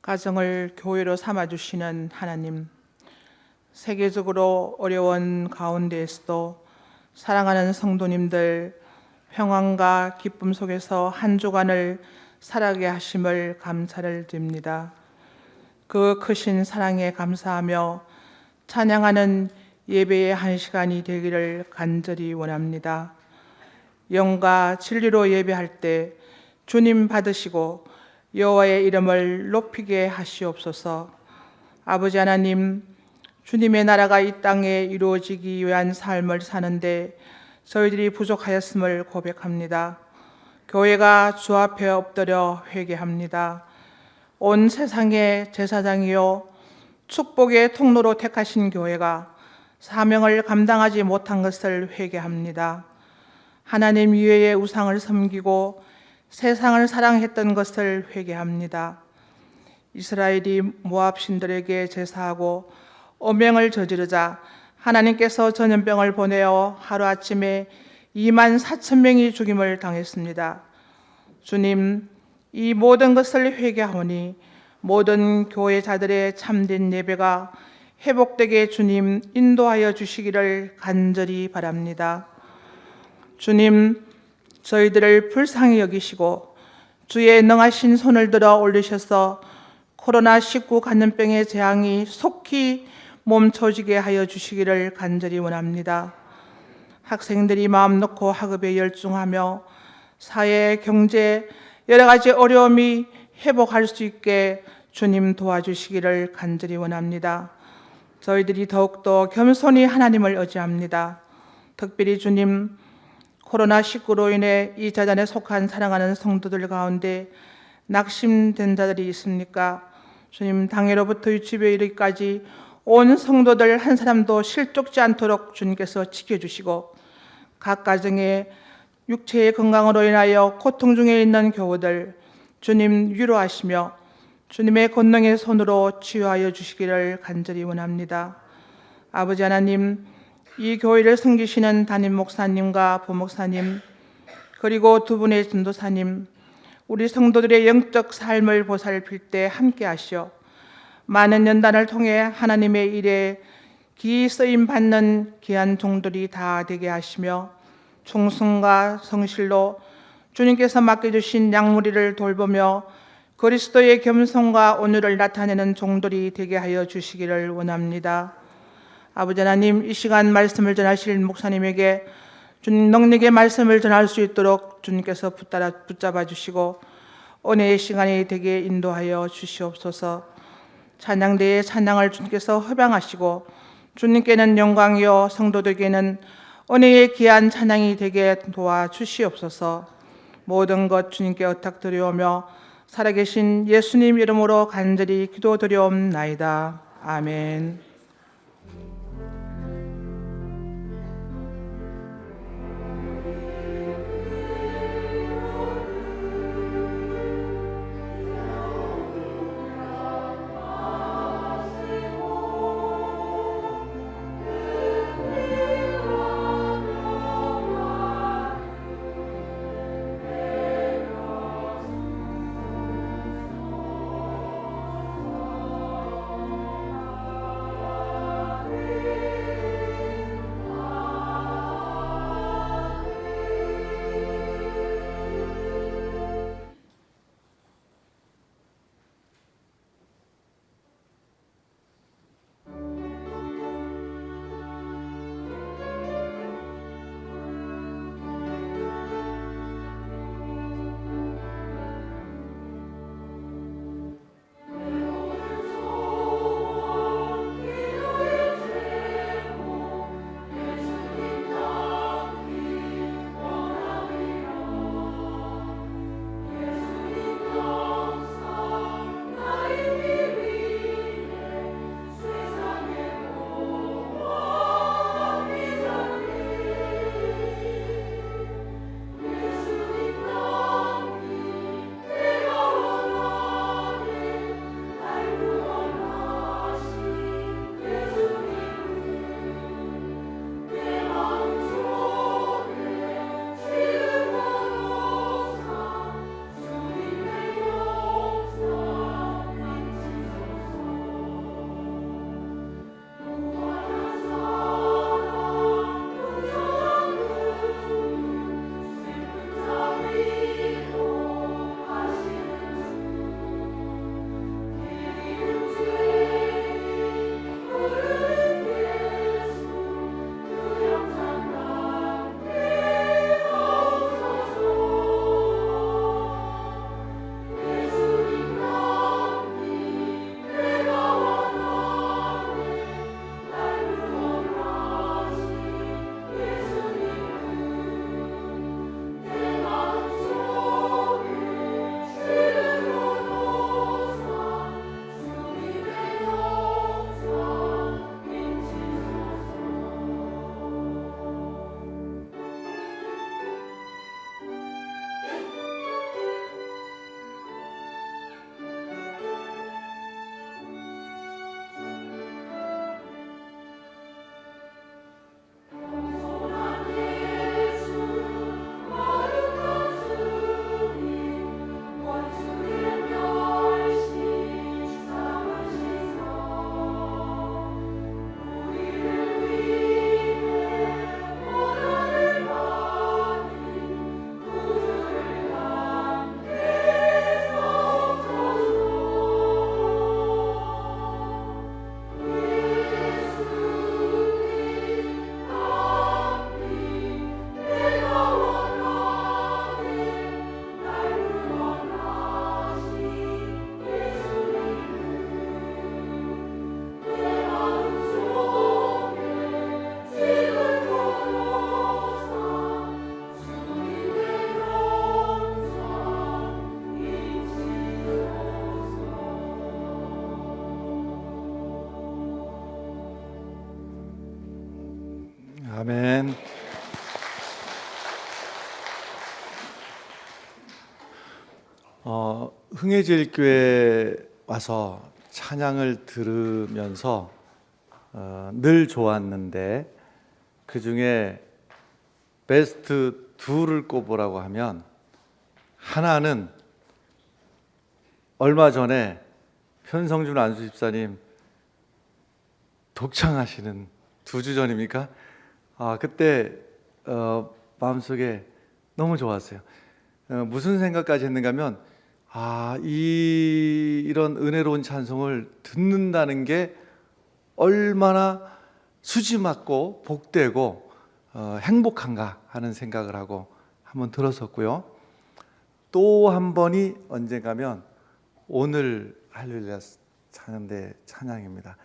가정을 교회로 삼아주시는 하나님, 세계적으로 어려운 가운데에서도 사랑하는 성도님들 평안과 기쁨 속에서 한 주간을 살아가게 하심을 감사를 드립니다. 그 크신 사랑에 감사하며 찬양하는 예배의 한 시간이 되기를 간절히 원합니다. 영과 진리로 예배할 때 주님 받으시고 여호와의 이름을 높이게 하시옵소서. 아버지 하나님, 주님의 나라가 이 땅에 이루어지기 위한 삶을 사는데 저희들이 부족하였음을 고백합니다. 교회가 주 앞에 엎드려 회개합니다. 온 세상의 제사장이요 축복의 통로로 택하신 교회가 사명을 감당하지 못한 것을 회개합니다. 하나님 위에 우상을 섬기고 세상을 사랑했던 것을 회개합니다. 이스라엘이 모압 신들에게 제사하고 어명을 저지르자 하나님께서 전염병을 보내어 하루아침에 2만 4천 명이 죽임을 당했습니다. 주님, 이 모든 것을 회개하오니 모든 교회자들의 참된 예배가 회복되게 주님 인도하여 주시기를 간절히 바랍니다. 주님, 저희들을 불쌍히 여기시고 주의 능하신 손을 들어 올리셔서 코로나19 감염병의 재앙이 속히 멈춰지게 하여 주시기를 간절히 원합니다. 학생들이 마음 놓고 학업에 열중하며 사회, 경제, 여러 가지 어려움이 회복할 수 있게 주님 도와주시기를 간절히 원합니다. 저희들이 더욱더 겸손히 하나님을 의지합니다. 특별히 주님, 코로나19로 인해 이 자단에 속한 사랑하는 성도들 가운데 낙심된 자들이 있습니까? 주님, 당해로부터 유치부에 이르기까지 온 성도들 한 사람도 실족지 않도록 주님께서 지켜주시고 각 가정의 육체의 건강으로 인하여 고통 중에 있는 교우들 주님 위로하시며 주님의 권능의 손으로 치유하여 주시기를 간절히 원합니다. 아버지 하나님, 이 교회를 섬기시는 담임 목사님과 부목사님 그리고 두 분의 전도사님, 우리 성도들의 영적 삶을 보살필 때 함께 하시어 많은 연단을 통해 하나님의 일에 기이 쓰임 받는 귀한 종들이 다 되게 하시며 충성과 성실로 주님께서 맡겨주신 양무리를 돌보며 그리스도의 겸손과 온유를 나타내는 종들이 되게 하여 주시기를 원합니다. 아버지 하나님, 이 시간 말씀을 전하실 목사님에게 주님 능력의 말씀을 전할 수 있도록 주님께서 붙잡아 주시고 은혜의 시간이 되게 인도하여 주시옵소서. 찬양대의 찬양을 주님께서 허방하시고 주님께는 영광이요 성도들에게는 은혜의 귀한 찬양이 되게 도와주시옵소서. 모든 것 주님께 의탁드리오며 살아계신 예수님 이름으로 간절히 기도드리옵나이다. 아멘. 아멘. 흥해제일교회 와서 찬양을 들으면서 늘 좋았는데 그 중에 베스트 2를 꼽으라고 하면 하나는 얼마 전에 편성준 안수 집사님 독창하시는 2주 전입니까? 그때 마음속에 너무 좋았어요. 무슨 생각까지 했는가 하면 이런 은혜로운 찬송을 듣는다는 게 얼마나 수지맞고 복되고 행복한가 하는 생각을 하고 한번 들었었고요. 또 한 번이 언젠가면 오늘 할렐루야 찬양대 찬양입니다.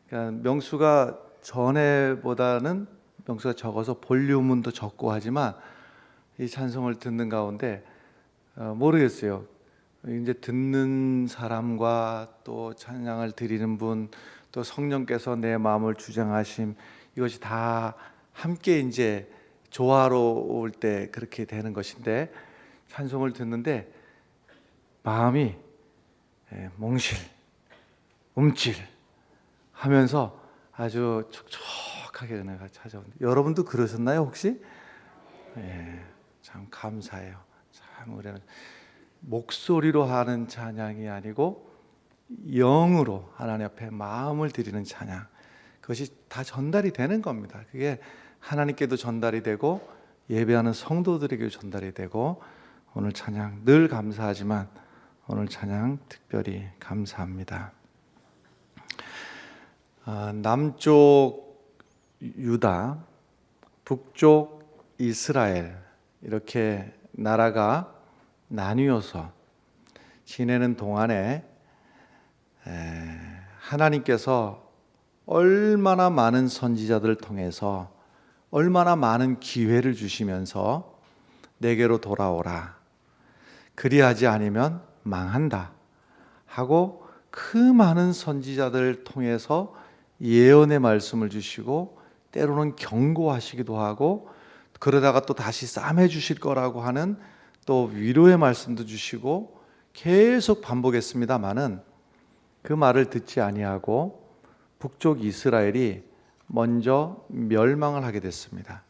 그러니까 명수가 전에보다는 명수가 적어서 볼륨은 더 적고 하지만 이 찬송을 듣는 가운데 모르겠어요. 이제 듣는 사람과 또 찬양을 드리는 분, 또 성령께서 내 마음을 주장하심, 이것이 다 함께 이제 조화로울 때 그렇게 되는 것인데, 찬송을 듣는데 마음이 몽실, 움찔 하면서 아주 촉촉하게 은혜가 찾아옵니다. 여러분도 그러셨나요 혹시? 참 감사해요. 참 우리는 목소리로 하는 찬양이 아니고 영으로 하나님 앞에 마음을 드리는 찬양, 그것이 다 전달이 되는 겁니다. 그게 하나님께도 전달이 되고 예배하는 성도들에게도 전달이 되고, 오늘 찬양 늘 감사하지만 오늘 찬양 특별히 감사합니다. 남쪽 유다, 북쪽 이스라엘, 이렇게 나라가 나뉘어서 지내는 동안에 하나님께서 얼마나 많은 선지자들을 통해서 얼마나 많은 기회를 주시면서 내게로 돌아오라, 그리하지 않으면 망한다 하고 그 많은 선지자들을 통해서 예언의 말씀을 주시고 때로는 경고하시기도 하고, 그러다가 또 다시 싸매 주실 거라고 하는 또 위로의 말씀도 주시고 계속 반복했습니다마는 그 말을 듣지 아니하고 북쪽 이스라엘이 먼저 멸망을 하게 됐습니다.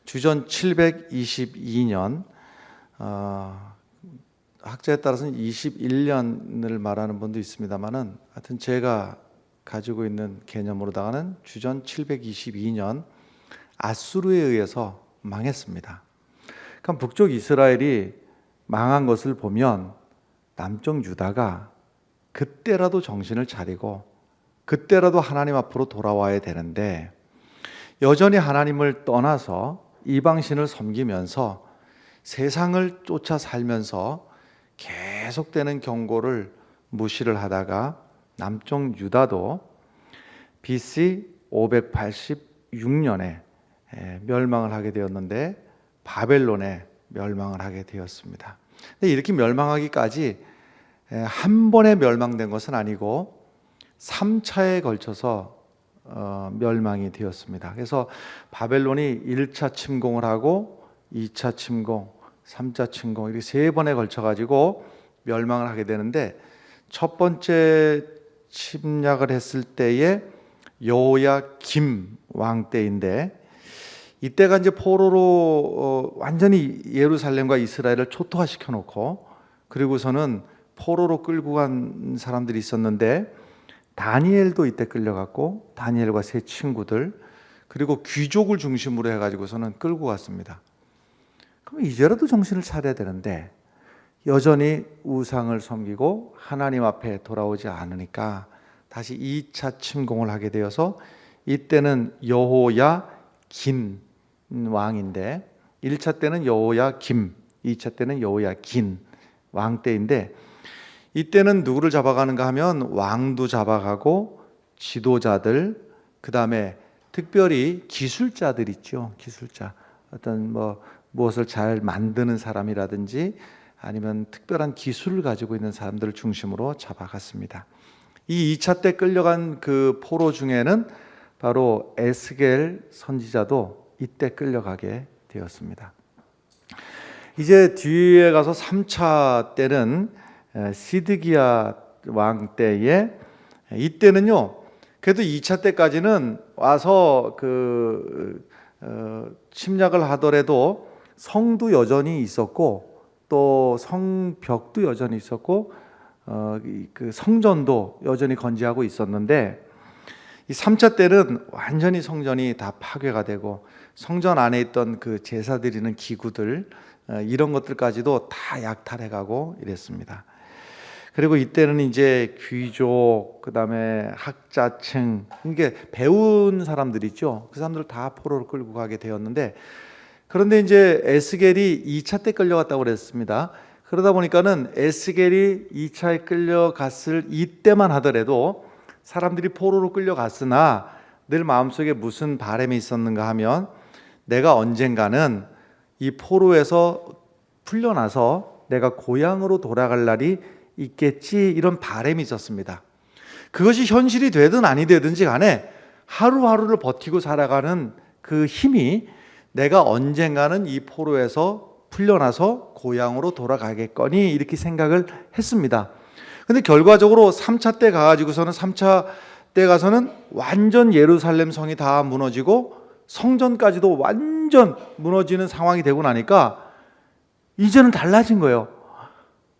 주전 722년, 학자에 따라서는 21년을 말하는 분도 있습니다만은 하여튼 제가 가지고 있는 개념으로다가는 주전 722년 아수르에 의해서 망했습니다. 그럼 북쪽 이스라엘이 망한 것을 보면 남쪽 유다가 그때라도 정신을 차리고 그때라도 하나님 앞으로 돌아와야 되는데, 여전히 하나님을 떠나서 이방신을 섬기면서 세상을 쫓아 살면서 계속되는 경고를 무시를 하다가 남쪽 유다도 BC 586년에 멸망을 하게 되었는데 바벨론에 멸망을 하게 되었습니다. 근데 이렇게 멸망하기까지 한 번에 멸망된 것은 아니고 3차에 걸쳐서 멸망이 되었습니다. 그래서 바벨론이 1차 침공을 하고 2차 침공, 3차 침공, 이렇게 3번에 걸쳐 가지고 멸망을 하게 되는데, 첫 번째 침략을 했을 때에 여호야김 왕 때인데, 이때가 이제 포로로 완전히 예루살렘과 이스라엘을 초토화시켜 놓고, 그리고서는 포로로 끌고 간 사람들이 있었는데 다니엘도 이때 끌려갔고, 다니엘과 세 친구들, 그리고 귀족을 중심으로 해가지고서는 끌고 갔습니다. 그럼 이제라도 정신을 차려야 되는데 여전히 우상을 섬기고 하나님 앞에 돌아오지 않으니까 다시 2차 침공을 하게 되어서, 이때는 여호야긴 왕인데 1차 때는 여호야김, 2차 때는 여호야긴 왕 때인데, 이때는 누구를 잡아가는가 하면 왕도 잡아가고 지도자들, 그 다음에 특별히 기술자들 있죠. 기술자, 어떤 무엇을 잘 만드는 사람이라든지 아니면 특별한 기술을 가지고 있는 사람들을 중심으로 잡아갔습니다. 이 2차 때 끌려간 그 포로 중에는 바로 에스겔 선지자도 이때 끌려가게 되었습니다. 이제 뒤에 가서 3차 때는 시드기야 왕 때에, 이때는요 그래도 2차 때까지는 와서 침략을 하더라도 성도 여전히 있었고 또 성벽도 여전히 있었고 그 성전도 여전히 건재하고 있었는데, 이 3차 때는 완전히 성전이 다 파괴가 되고 성전 안에 있던 그 제사 드리는 기구들, 이런 것들까지도 다 약탈해가고 이랬습니다. 그리고 이때는 이제 귀족, 그 다음에 학자층, 이게 배운 사람들 있죠. 그 사람들 다 포로로 끌고 가게 되었는데, 그런데 이제 에스겔이 2차 때 끌려갔다고 그랬습니다. 그러다 보니까는 에스겔이 2차에 끌려갔을 이때만 하더라도 사람들이 포로로 끌려갔으나 늘 마음속에 무슨 바람이 있었는가 하면, 내가 언젠가는 이 포로에서 풀려나서 내가 고향으로 돌아갈 날이 있겠지, 이런 바람이 있었습니다. 그것이 현실이 되든 아니 되든지 간에 하루하루를 버티고 살아가는 그 힘이, 내가 언젠가는 이 포로에서 풀려나서 고향으로 돌아가겠거니, 이렇게 생각을 했습니다. 근데 결과적으로 3차 때 가가지고서는 3차 때 가서는 완전 예루살렘 성이 다 무너지고 성전까지도 완전 무너지는 상황이 되고 나니까 이제는 달라진 거예요.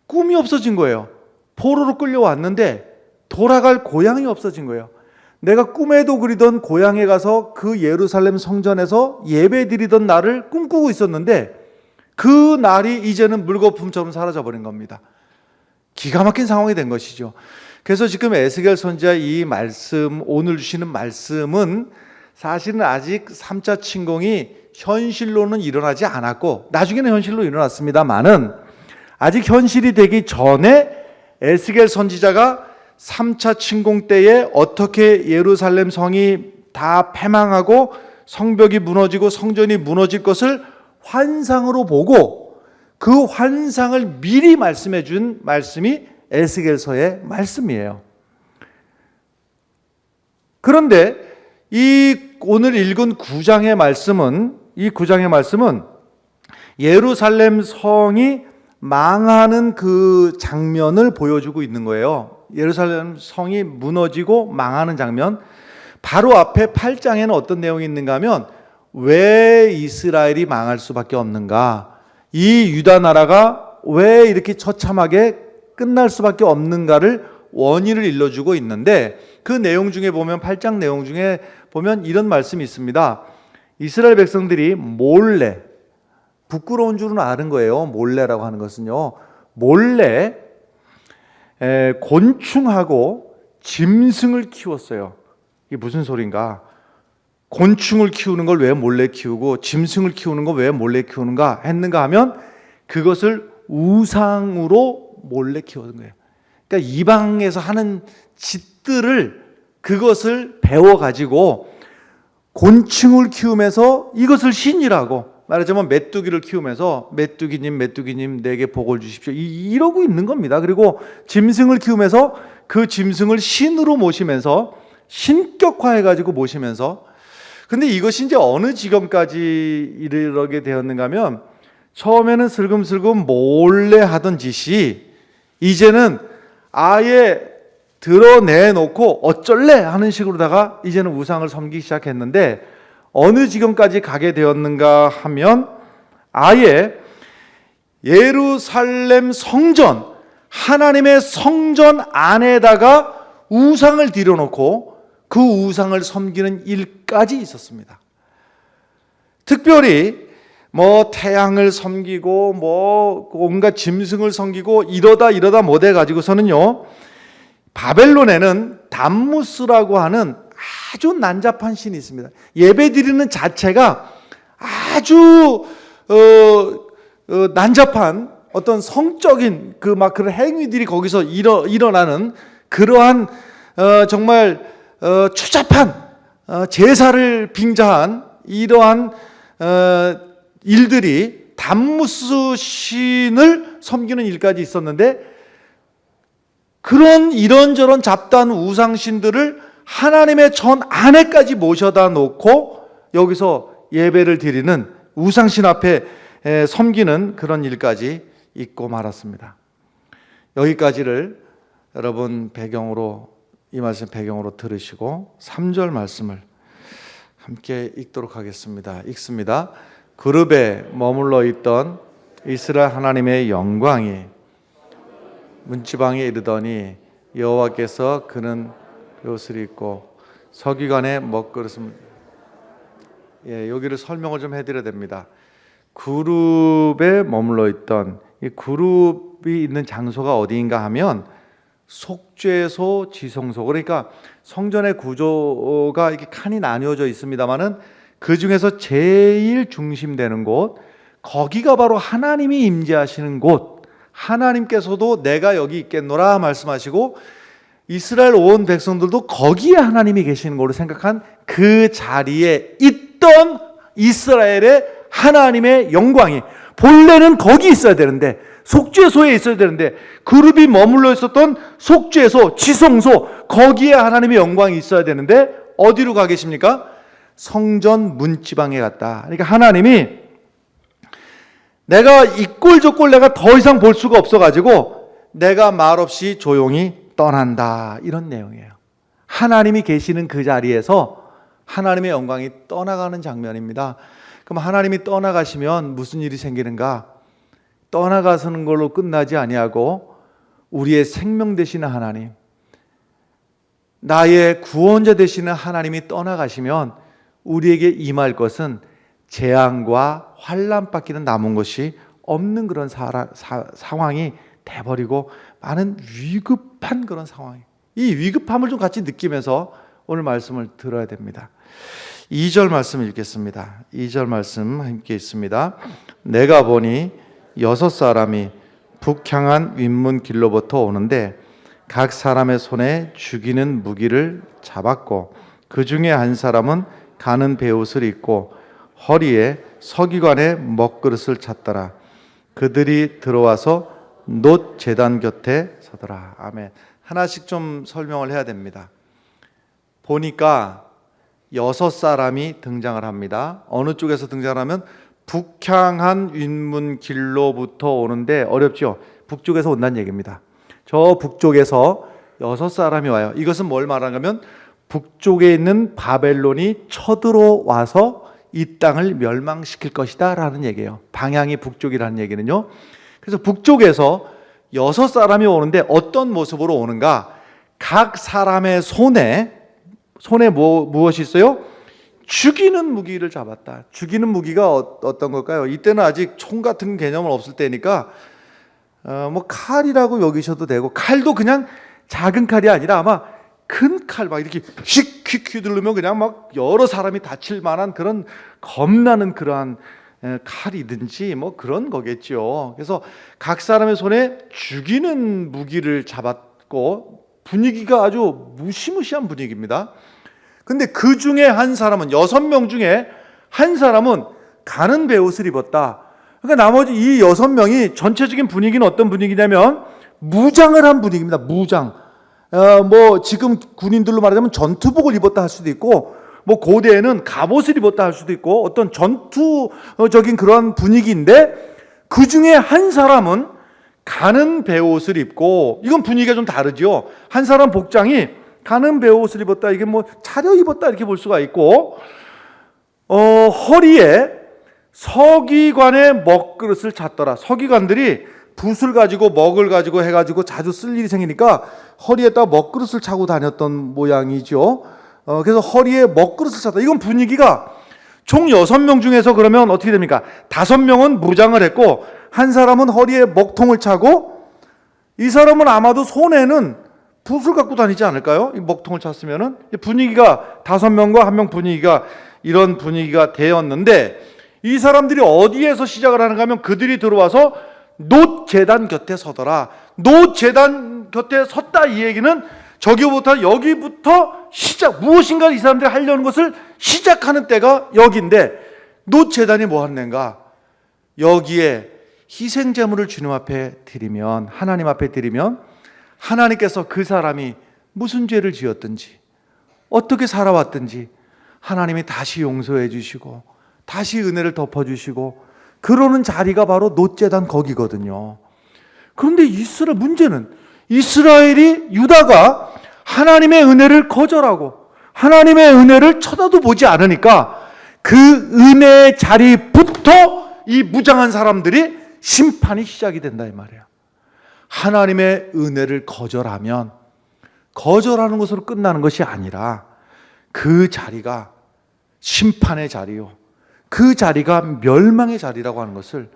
꿈이 없어진 거예요. 포로로 끌려왔는데 돌아갈 고향이 없어진 거예요. 내가 꿈에도 그리던 고향에 가서 그 예루살렘 성전에서 예배 드리던 날을 꿈꾸고 있었는데 그 날이 이제는 물거품처럼 사라져버린 겁니다. 기가 막힌 상황이 된 것이죠. 그래서 지금 에스겔 선지자의 이 말씀, 오늘 주시는 말씀은 사실은 아직 3차 침공이 현실로는 일어나지 않았고 나중에는 현실로 일어났습니다만은, 아직 현실이 되기 전에 에스겔 선지자가 3차 침공 때에 어떻게 예루살렘 성이 다 패망하고 성벽이 무너지고 성전이 무너질 것을 환상으로 보고 그 환상을 미리 말씀해 준 말씀이 에스겔서의 말씀이에요. 그런데 이 오늘 읽은 9장의 말씀은, 이 9장의 말씀은 예루살렘 성이 망하는 그 장면을 보여주고 있는 거예요. 예루살렘 성이 무너지고 망하는 장면. 바로 앞에 8장에는 어떤 내용이 있는가 하면, 왜 이스라엘이 망할 수밖에 없는가, 이 유다 나라가 왜 이렇게 처참하게 끝날 수밖에 없는가를 원인을 일러주고 있는데, 그 내용 중에 보면 8장 내용 중에 보면 이런 말씀이 있습니다. 이스라엘 백성들이 몰래, 부끄러운 줄은 아는 거예요. 몰래라고 하는 것은요, 몰래 곤충하고 짐승을 키웠어요. 이게 무슨 소린가? 곤충을 키우는 걸 왜 몰래 키우고 짐승을 키우는 걸 왜 몰래 키우는가 했는가 하면, 그것을 우상으로 몰래 키우는 거예요. 그러니까 이방에서 하는 짓들을, 그것을 배워가지고 곤충을 키우면서 이것을 신이라고, 말하자면 메뚜기를 키우면서 메뚜기님 내게 복을 주십시오, 이러고 있는 겁니다. 그리고 짐승을 키우면서 그 짐승을 신으로 모시면서 신격화해가지고 모시면서, 근데 이것이 이제 어느 지경까지 이르게 되었는가 하면, 처음에는 슬금슬금 몰래 하던 짓이 이제는 아예 드러내놓고 어쩔래 하는 식으로다가 이제는 우상을 섬기기 시작했는데, 어느 지경까지 가게 되었는가 하면, 아예 예루살렘 성전, 하나님의 성전 안에다가 우상을 들여놓고 그 우상을 섬기는 일까지 있었습니다. 특별히 뭐 태양을 섬기고 뭐 온갖 짐승을 섬기고 이러다 못해 가지고서는요, 바벨론에는 담무스라고 하는 아주 난잡한 신이 있습니다. 예배 드리는 자체가 아주 난잡한 어떤 성적인 그런 행위들이 거기서 일어나는 그러한 정말 추잡한 제사를 빙자한 이러한 일들이 담무스 신을 섬기는 일까지 있었는데, 그런 이런저런 잡다한 우상신들을 하나님의 전 안에까지 모셔다 놓고 여기서 예배를 드리는 우상신 앞에 섬기는 그런 일까지 있고 말았습니다. 여기까지를 여러분 이 말씀 배경으로 들으시고 3절 말씀을 함께 읽도록 하겠습니다. 읽습니다. 그룹에 머물러 있던 이스라엘 하나님의 영광이 문지방에 이르더니 여호와께서 그는 옷을 입고 서기관의 먹그릇을 여기를 설명을 좀 해드려야 됩니다. 그룹에 머물러 있던 이 그룹이 있는 장소가 어디인가 하면 속죄소, 지성소. 그러니까 성전의 구조가 이렇게 칸이 나뉘어져 있습니다만은 그 중에서 제일 중심되는 곳, 거기가 바로 하나님이 임재하시는 곳. 하나님께서도 내가 여기 있겠노라 말씀하시고 이스라엘 온 백성들도 거기에 하나님이 계시는 걸로 생각한 그 자리에 있던 이스라엘의 하나님의 영광이 본래는 거기 있어야 되는데, 속죄소에 있어야 되는데, 그룹이 머물러 있었던 속죄소, 지성소, 거기에 하나님의 영광이 있어야 되는데 어디로 가 계십니까? 성전 문지방에 갔다. 그러니까 하나님이 내가 이 꼴 저 꼴 내가 더 이상 볼 수가 없어가지고 내가 말없이 조용히 떠난다, 이런 내용이에요. 하나님이 계시는 그 자리에서 하나님의 영광이 떠나가는 장면입니다. 그럼 하나님이 떠나가시면 무슨 일이 생기는가? 떠나가서는 걸로 끝나지 아니하고 우리의 생명 되시는 하나님, 나의 구원자 되시는 하나님이 떠나가시면 우리에게 임할 것은 재앙과 환난밖에는 남은 것이 없는 그런 상황이 돼버리고 많은 위급한 그런 상황이에요. 이 위급함을 좀 같이 느끼면서 오늘 말씀을 들어야 됩니다. 2절 말씀 읽겠습니다. 2절 말씀 함께 있습니다. 내가 보니 6사람이 북향한 윗문 길로부터 오는데 각 사람의 손에 죽이는 무기를 잡았고 그 중에 한 사람은 가는 베옷을 입고 허리에 서기관의 먹그릇을 찼더라. 그들이 들어와서 놋 제단 곁에 서더라. 아멘. 하나씩 좀 설명을 해야 됩니다. 보니까 6사람이 등장을 합니다. 어느 쪽에서 등장하면 북향한 윗문 길로부터 오는데 어렵죠? 북쪽에서 온다는 얘기입니다. 저 북쪽에서 6사람이 와요. 이것은 뭘 말하냐면 북쪽에 있는 바벨론이 쳐들어와서 이 땅을 멸망시킬 것이다 라는 얘기예요. 방향이 북쪽이라는 얘기는요. 그래서 북쪽에서 6사람이 오는데 어떤 모습으로 오는가? 각 사람의 손에 무엇이 있어요? 죽이는 무기를 잡았다. 죽이는 무기가 어떤 걸까요? 이때는 아직 총 같은 개념은 없을 때니까 뭐 칼이라고 여기셔도 되고, 칼도 그냥 작은 칼이 아니라 아마 큰 칼 막 이렇게 휙휙 휘두르면 그냥 막 여러 사람이 다칠 만한 그런 겁나는 그러한 칼이든지 뭐 그런 거겠죠. 그래서 각 사람의 손에 죽이는 무기를 잡았고 분위기가 아주 무시무시한 분위기입니다. 근데 그 중에 한 사람은, 6명 중에 한 사람은 가는 베옷을 입었다. 그러니까 나머지 이 6명이 전체적인 분위기는 어떤 분위기냐면 무장을 한 분위기입니다. 무장. 뭐 지금 군인들로 말하자면 전투복을 입었다 할 수도 있고, 뭐 고대에는 갑옷을 입었다 할 수도 있고, 어떤 전투적인 그런 분위기인데 그 중에 한 사람은 가는 베옷을 입고, 이건 분위기가 좀 다르죠. 한 사람 복장이 가는 베옷을 입었다, 이게 뭐 차려 입었다 이렇게 볼 수가 있고, 허리에 서기관의 먹그릇을 찼더라. 서기관들이 붓을 가지고 먹을 가지고 해가지고 자주 쓸 일이 생기니까 허리에다 먹그릇을 차고 다녔던 모양이죠. 그래서 허리에 먹그릇을 찼다. 이건 분위기가 총 6명 중에서 그러면 어떻게 됩니까? 5명은 무장을 했고 한 사람은 허리에 먹통을 차고, 이 사람은 아마도 손에는 붓을 갖고 다니지 않을까요? 이 먹통을 찼으면은. 분위기가 5명과 1명 분위기가 이런 분위기가 되었는데, 이 사람들이 어디에서 시작을 하는가 하면 그들이 들어와서 놋 제단 곁에 서더라. 놋 제단 곁에 섰다, 이 얘기는 여기부터 시작, 무엇인가 이 사람들이 하려는 것을 시작하는 때가 여기인데, 놋 제단이 뭐 하는 데인가? 여기에 희생 제물을 주님 앞에 드리면, 하나님 앞에 드리면 하나님께서 그 사람이 무슨 죄를 지었든지 어떻게 살아왔든지 하나님이 다시 용서해 주시고 다시 은혜를 덮어주시고 그러는 자리가 바로 놋재단 거기거든요. 그런데 문제는 이스라엘이, 유다가 하나님의 은혜를 거절하고 하나님의 은혜를 쳐다도 보지 않으니까 그 은혜의 자리부터 이 무장한 사람들이 심판이 시작이 된다 이 말이에요. 하나님의 은혜를 거절하면 거절하는 것으로 끝나는 것이 아니라 그 자리가 심판의 자리요, 그 자리가 멸망의 자리라고 하는 것을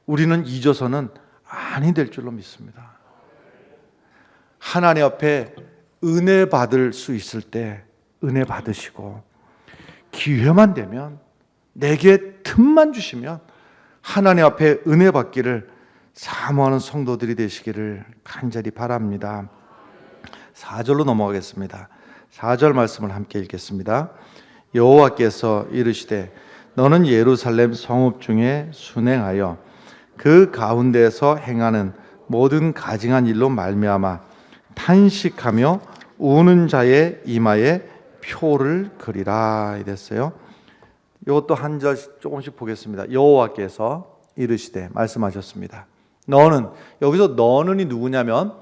우리는 잊어서는 아니 될 줄로 믿습니다. 하나님 앞에 은혜 받을 수 있을 때 은혜 받으시고, 기회만 되면, 내게 틈만 주시면 하나님 앞에 은혜 받기를 사모하는 성도들이 되시기를 간절히 바랍니다. 4절로 넘어가겠습니다. 4절 말씀을 함께 읽겠습니다. 여호와께서 이르시되 너는 예루살렘 성읍 중에 순행하여 그 가운데에서 행하는 모든 가증한 일로 말미암아 탄식하며 우는 자의 이마에 표를 그리라 이랬어요. 이것도 한 절 조금씩 보겠습니다. 여호와께서 이르시되 말씀하셨습니다. 너는, 여기서 너는이 누구냐면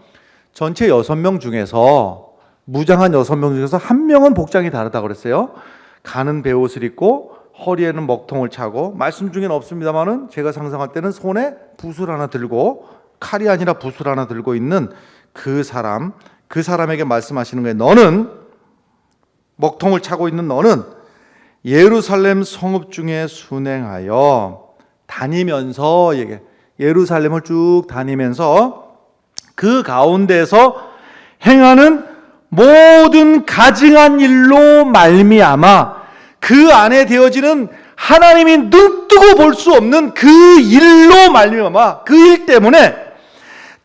전체 6명 중에서, 무장한 6명 중에서 한 명은 복장이 다르다고 그랬어요. 가는 베옷을 입고 허리에는 먹통을 차고, 말씀 중에는 없습니다만은 제가 상상할 때는 손에 붓을 하나 들고, 칼이 아니라 붓을 하나 들고 있는 그 사람에게 말씀하시는 거예요. 너는, 먹통을 차고 있는 너는 예루살렘 성읍 중에 순행하여 다니면서, 예루살렘을 쭉 다니면서 그 가운데서 행하는 모든 가증한 일로 말미암아, 그 안에 되어지는 하나님이 눈뜨고 볼 수 없는 그 일로 말미암아, 그 일 때문에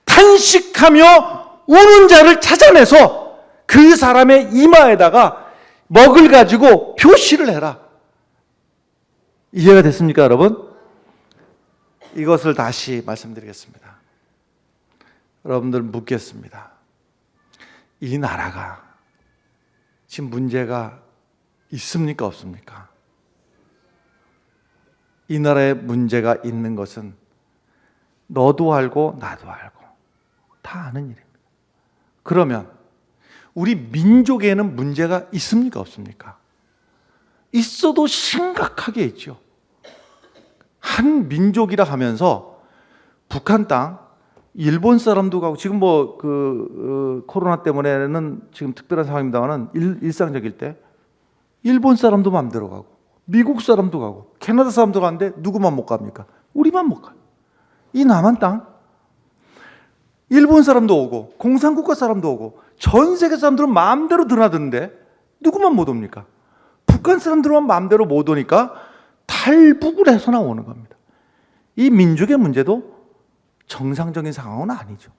탄식하며 우는 자를 찾아내서 그 사람의 이마에다가 먹을 가지고 표시를 해라. 이해가 됐습니까, 여러분? 이것을 다시 말씀드리겠습니다. 여러분들 묻겠습니다. 이 나라가 지금 문제가 있습니까, 없습니까? 이 나라에 문제가 있는 것은 너도 알고 나도 알고 다 아는 일입니다. 그러면 우리 민족에는 문제가 있습니까, 없습니까? 있어도 심각하게 있죠. 한 민족이라 하면서 북한 땅, 일본 사람도 가고, 지금 코로나 때문에는 지금 특별한 상황입니다만 일상적일 때 일본 사람도 마음대로 가고, 미국 사람도 가고, 캐나다 사람도 가는데 누구만 못 갑니까? 우리만 못 가요. 이 남한 땅, 일본 사람도 오고 공산국가 사람도 오고 전 세계 사람들은 마음대로 드나드는데 누구만 못 옵니까? 북한 사람들만 마음대로 못 오니까 탈북을 해서 나오는 겁니다. 이 민족의 문제도 정상적인 상황은 아니죠.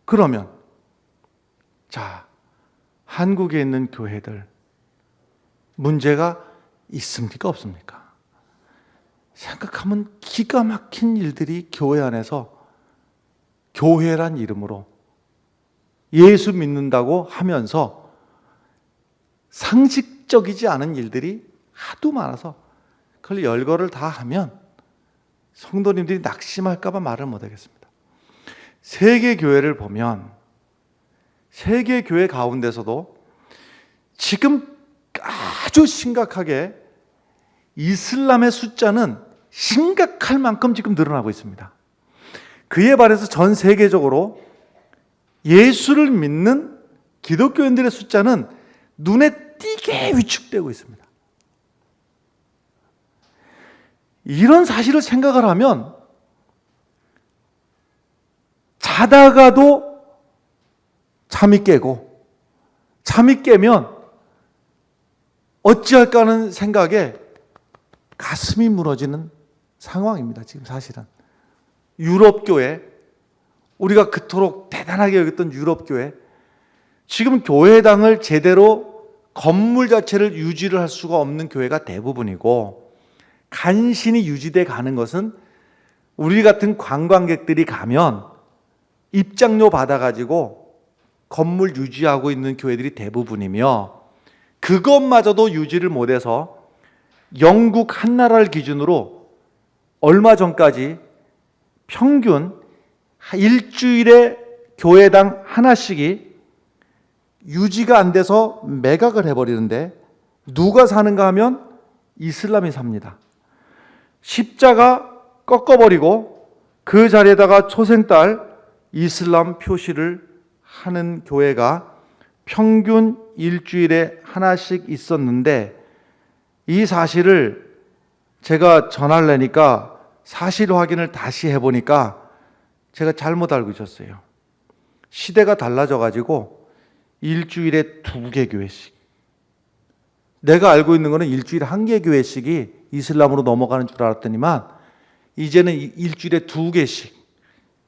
그러면 자, 한국에 있는 교회들 문제가 있습니까, 없습니까? 생각하면 기가 막힌 일들이 교회 안에서, 교회란 이름으로 예수 믿는다고 하면서 상식적이지 않은 일들이 하도 많아서 그걸 열거를 다 하면 성도님들이 낙심할까 봐 말을 못 하겠습니다. 세계 교회를 보면 세계 교회 가운데서도 지금 아주 심각하게 이슬람의 숫자는 심각할 만큼 지금 늘어나고 있습니다. 그에 반해서 전 세계적으로 예수를 믿는 기독교인들의 숫자는 눈에 띄게 위축되고 있습니다. 이런 사실을 생각을 하면 자다가도 잠이 깨고, 잠이 깨면 어찌할까 하는 생각에 가슴이 무너지는 상황입니다. 지금 사실은 유럽교회, 우리가 그토록 대단하게 여겼던 유럽교회, 지금 교회당을 제대로 건물 자체를 유지를 할 수가 없는 교회가 대부분이고, 간신히 유지돼 가는 것은 우리 같은 관광객들이 가면 입장료 받아가지고 건물 유지하고 있는 교회들이 대부분이며, 그것마저도 유지를 못해서 영국 한 나라를 기준으로 얼마 전까지 평균 일주일에 교회당 하나씩이 유지가 안 돼서 매각을 해버리는데, 누가 사는가 하면 이슬람이 삽니다. 십자가 꺾어버리고 그 자리에다가 초생딸 이슬람 표시를 하는 교회가 평균 일주일에 하나씩 있었는데, 이 사실을 제가 전하려니까 사실 확인을 다시 해보니까 제가 잘못 알고 있었어요. 시대가 달라져가지고 일주일에 2개 교회씩, 내가 알고 있는 거는 일주일에 1개 교회씩이 이슬람으로 넘어가는 줄 알았더니만 이제는 일주일에 2개씩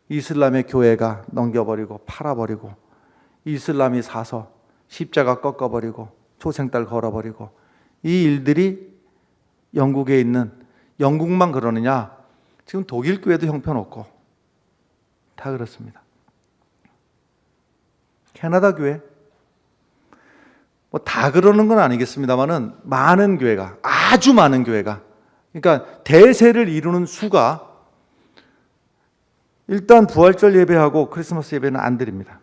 이슬람의 교회가 넘겨버리고 팔아버리고, 이슬람이 사서 십자가 꺾어버리고 초생딸 걸어버리고, 이 일들이 영국에 있는, 영국만 그러느냐, 지금 독일 교회도 형편없고 다 그렇습니다. 캐나다 교회 뭐 다 그러는 건 아니겠습니다만은 많은 교회가, 아주 많은 교회가, 그러니까 대세를 이루는 수가, 일단 부활절 예배하고 크리스마스 예배는 안 드립니다.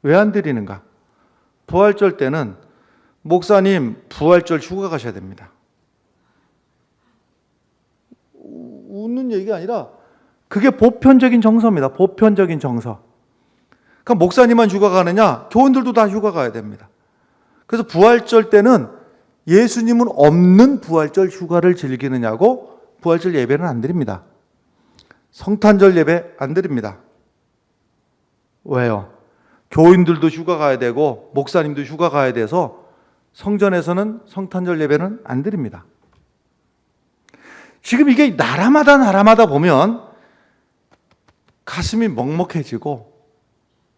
왜 안 드리는가? 부활절 때는 목사님 부활절 휴가 가셔야 됩니다. 웃는 얘기가 아니라 그게 보편적인 정서입니다. 보편적인 정서. 그러니까 목사님만 휴가 가느냐? 교원들도 다 휴가 가야 됩니다. 그래서 부활절 때는 예수님은 없는 부활절 휴가를 즐기느냐고 부활절 예배는 안 드립니다. 성탄절 예배 안 드립니다. 왜요? 교인들도 휴가 가야 되고 목사님도 휴가 가야 돼서 성전에서는 성탄절 예배는 안 드립니다. 지금 이게 나라마다 보면 가슴이 먹먹해지고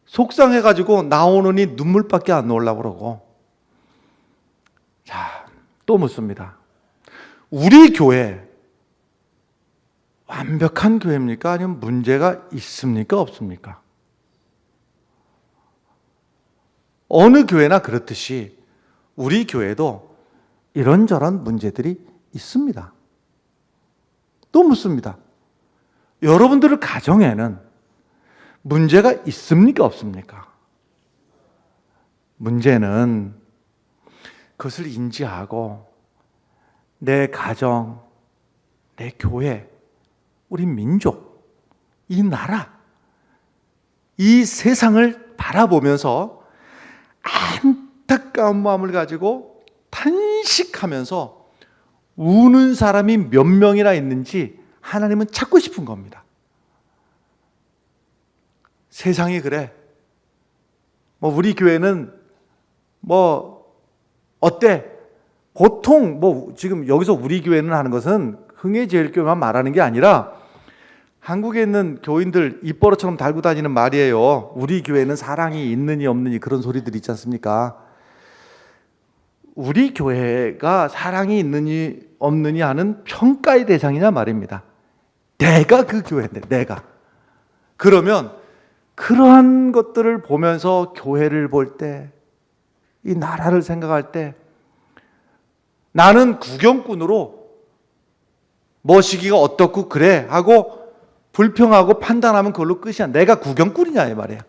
속상해가지고 나오느니 눈물밖에 안 나오려고 그러고. 자, 또 묻습니다. 우리 교회 완벽한 교회입니까? 아니면 문제가 있습니까? 없습니까? 어느 교회나 그렇듯이 우리 교회도 이런저런 문제들이 있습니다. 또 묻습니다. 여러분들의 가정에는 문제가 있습니까? 없습니까? 문제는 그것을 인지하고 내 가정, 내 교회, 우리 민족, 이 나라, 이 세상을 바라보면서 안타까운 마음을 가지고 탄식하면서 우는 사람이 몇 명이나 있는지 하나님은 찾고 싶은 겁니다. 세상이 그래. 뭐 우리 교회는 뭐 어때? 보통 뭐 지금 여기서 우리 교회는 하는 것은 흥해제일교회만 말하는 게 아니라 한국에 있는 교인들 입버릇처럼 달고 다니는 말이에요. 우리 교회는 사랑이 있느니 없느니 그런 소리들 있지 않습니까? 우리 교회가 사랑이 있느니 없느니 하는 평가의 대상이냐 말입니다. 내가 그 교회인데, 내가. 그러면 그러한 것들을 보면서 교회를 볼 때, 이 나라를 생각할 때, 나는 구경꾼으로 뭐 시기가 어떻고 그래 하고 불평하고 판단하면 그걸로 끝이야. 내가 구경꾼이냐 이 말이야.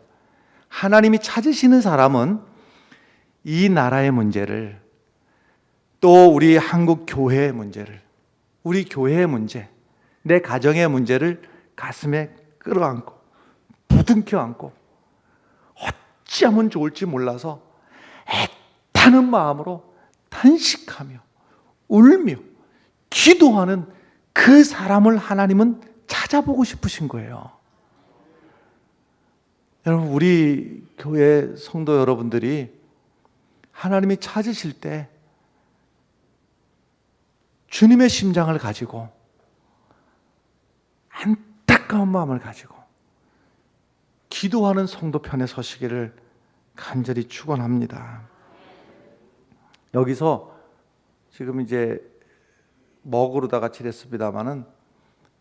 하나님이 찾으시는 사람은 이 나라의 문제를, 또 우리 한국 교회의 문제를, 우리 교회의 문제, 내 가정의 문제를 가슴에 끌어안고 부둥켜 안고 어찌하면 좋을지 몰라서 애타는 마음으로 탄식하며 울며 기도하는 그 사람을 하나님은 찾아보고 싶으신 거예요. 여러분, 우리 교회 성도 여러분들이 하나님이 찾으실 때 주님의 심장을 가지고 안타까운 마음을 가지고 기도하는 성도 편에 서시기를 간절히 축원합니다. 여기서 지금 이제 먹으로다가 칠했습니다마는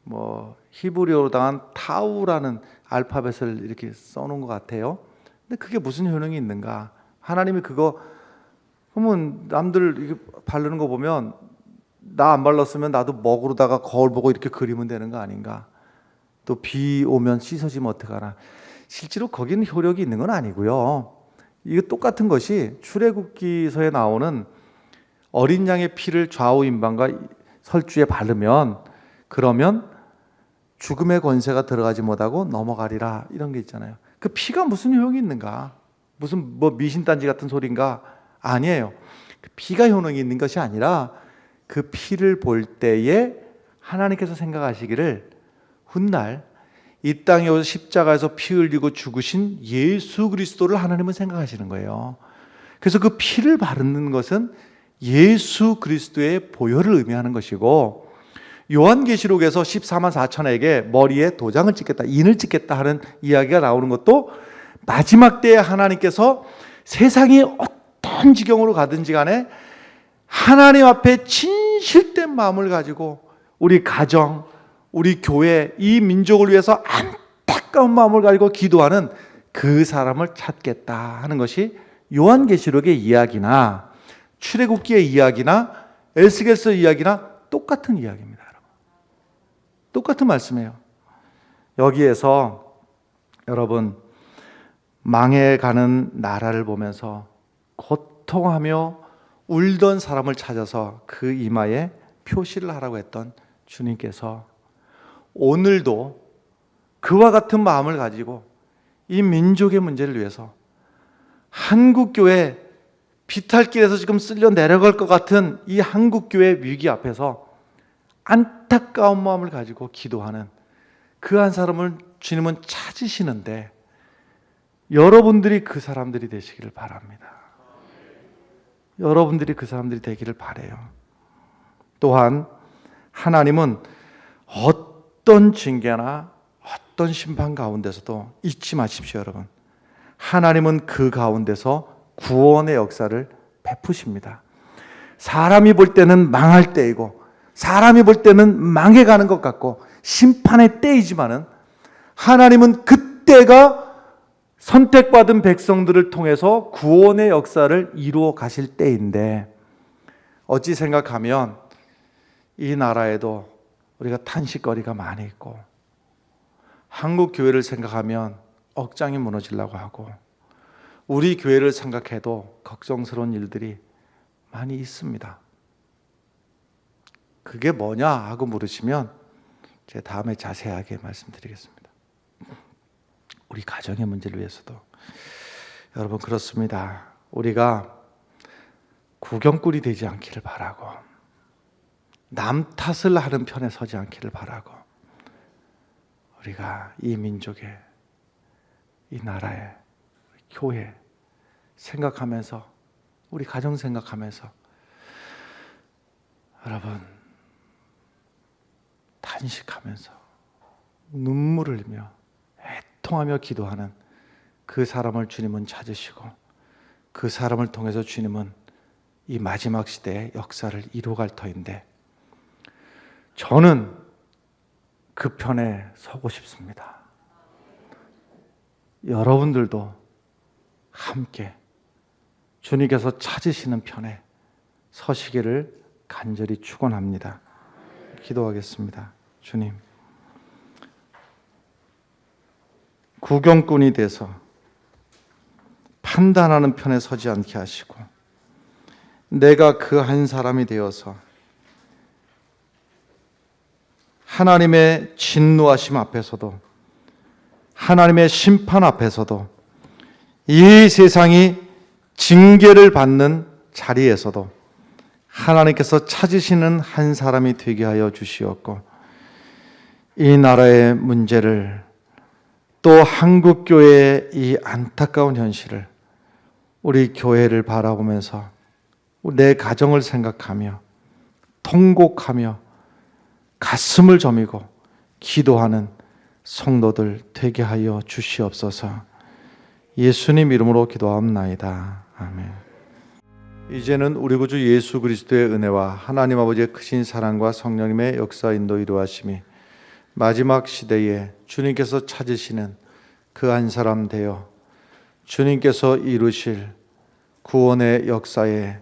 뭐 히브리어로다가 타우라는 알파벳을 이렇게 써놓은 것 같아요. 근데 그게 무슨 효능이 있는가? 하나님이 그거 그러면 남들 이게 바르는 거 보면 나 안 발랐으면 나도 먹으로다가 거울 보고 이렇게 그리면 되는 거 아닌가? 또 비 오면 씻어지면 어떡하나? 실제로 거기는 효력이 있는 건 아니고요. 이거 똑같은 것이 출애굽기서에 나오는 어린 양의 피를 좌우 임방과 설주에 바르면 그러면 죽음의 권세가 들어가지 못하고 넘어가리라, 이런 게 있잖아요. 그 피가 무슨 효용이 있는가? 무슨 뭐 미신단지 같은 소린가? 아니에요. 그 피가 효능이 있는 것이 아니라 그 피를 볼 때에 하나님께서 생각하시기를 훗날 이 땅에 오셔서 십자가에서 피 흘리고 죽으신 예수 그리스도를 하나님은 생각하시는 거예요. 그래서 그 피를 바르는 것은 예수 그리스도의 보혈을 의미하는 것이고, 요한계시록에서 14만 4천에게 머리에 도장을 찍겠다, 인을 찍겠다 하는 이야기가 나오는 것도 마지막 때에 하나님께서 세상이 어떤 지경으로 가든지 간에 하나님 앞에 진실된 마음을 가지고 우리 가정, 우리 교회, 이 민족을 위해서 안타까운 마음을 가지고 기도하는 그 사람을 찾겠다 하는 것이 요한계시록의 이야기나 출애굽기의 이야기나 에스겔서 이야기나 똑같은 이야기입니다. 여러분. 똑같은 말씀이에요. 여기에서 여러분, 망해가는 나라를 보면서 고통하며 울던 사람을 찾아서 그 이마에 표시를 하라고 했던 주님께서 오늘도 그와 같은 마음을 가지고 이 민족의 문제를 위해서 한국교회 비탈길에서 지금 쓸려 내려갈 것 같은 이 한국교회 위기 앞에서 안타까운 마음을 가지고 기도하는 그 한 사람을 주님은 찾으시는데, 여러분들이 그 사람들이 되시기를 바랍니다. 여러분들이 그 사람들이 되기를 바라요. 또한 하나님은 어떤 징계나 어떤 심판 가운데서도 잊지 마십시오, 여러분. 하나님은 그 가운데서 구원의 역사를 베푸십니다. 사람이 볼 때는 망할 때이고 사람이 볼 때는 망해가는 것 같고 심판의 때이지만은 하나님은 그때가 선택받은 백성들을 통해서 구원의 역사를 이루어 가실 때인데, 어찌 생각하면 이 나라에도 우리가 탄식거리가 많이 있고, 한국 교회를 생각하면 억장이 무너지려고 하고, 우리 교회를 생각해도 걱정스러운 일들이 많이 있습니다. 그게 뭐냐 하고 물으시면 제가 다음에 자세하게 말씀드리겠습니다. 우리 가정의 문제를 위해서도. 여러분, 그렇습니다. 우리가 구경꾼이 되지 않기를 바라고, 남 탓을 하는 편에 서지 않기를 바라고, 우리가 이 민족의, 이 나라의, 교회 생각하면서, 우리 가정 생각하면서 여러분 탄식하면서 눈물을 흘리며 애통하며 기도하는 그 사람을 주님은 찾으시고, 그 사람을 통해서 주님은 이 마지막 시대의 역사를 이루어갈 터인데, 저는 그 편에 서고 싶습니다. 여러분들도 함께 주님께서 찾으시는 편에 서시기를 간절히 축원합니다. 기도하겠습니다. 주님, 구경꾼이 돼서 판단하는 편에 서지 않게 하시고, 내가 그 한 사람이 되어서 하나님의 진노하심 앞에서도, 하나님의 심판 앞에서도, 이 세상이 징계를 받는 자리에서도 하나님께서 찾으시는 한 사람이 되게 하여 주시었고, 이 나라의 문제를, 또 한국교회의 이 안타까운 현실을, 우리 교회를 바라보면서 내 가정을 생각하며 통곡하며 가슴을 저미고 기도하는 성도들 되게 하여 주시옵소서. 예수님 이름으로 기도하옵나이다. 아멘. 이제는 우리 구주 예수 그리스도의 은혜와 하나님 아버지의 크신 사랑과 성령님의 역사 인도 이루하심이 마지막 시대에 주님께서 찾으시는 그 한 사람 되어 주님께서 이루실 구원의 역사에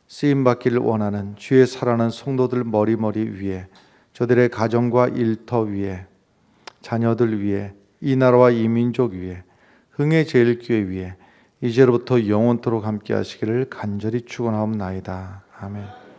쓰임 받기를 원하는 주의 사랑하는 성도들 머리머리 위에, 저들의 가정과 일터 위에, 자녀들 위에, 이 나라와 이 민족 위에, 흥의 제일교회 위에 이제로부터 영원토록 함께 하시기를 간절히 축원하옵나이다. 아멘.